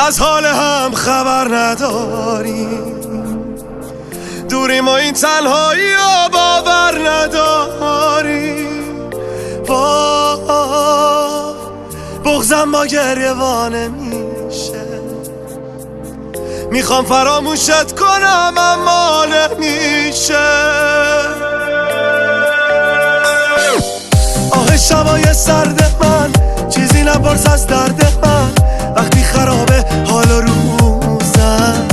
از حال هم خبر نداریم، دوریم و این تنهایی و باور نداریم. بغضم با گریوانه میشه، میخوام فراموشت کنم اما نمیشه. آه شبای سرد من، چیزی نپرس از درد من، وقتی خرابه حال و روزم.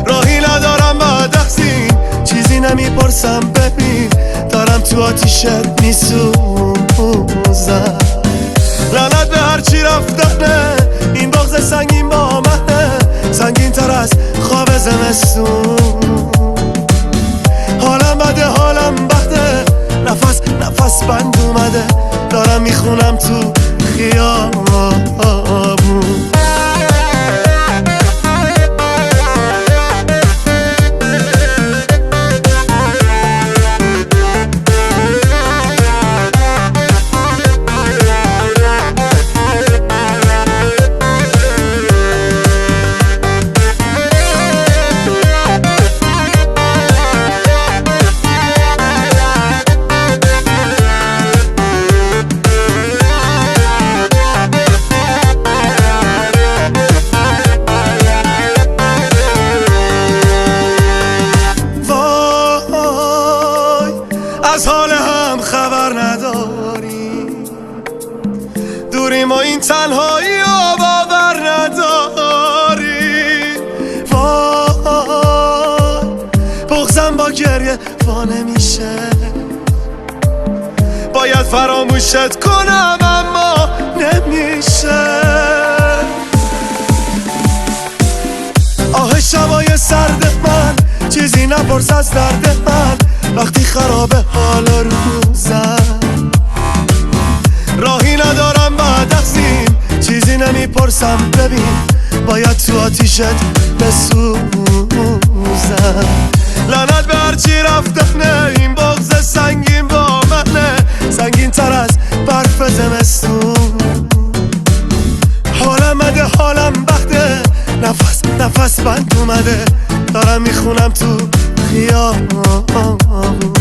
راهی ندارم بعد از این، چیزی نمیپرسم ببین، دارم تو آتیشت میسوزم. لعنت به هرچی رفتنه، این بغض سنگین با منه، سنگین تر از خواب زمستون. حالم بده حالم بده، نفس بند اومده، دارم میخونم تو خیابون. از حال هم خبر نداریم، دوریم و این تنهایی و باور نداریم. بغضم با گریه وانه میشه، باید فراموشت کنم اما نمیشه. آه شبای سرد من، چیزی نپرس از درد من، وقتی خرابه حال روزم. راهی ندارم بعد از این، چیزی نمیپرسم ببین، باید تو آتیشت بسوزم. لعنت به هرچی رفتنه، این بغض سنگین با منه، سنگین تر از برف زمستون. حالم بده حالم بده، نفس بند اومده، دارم میخونم تو خیابون.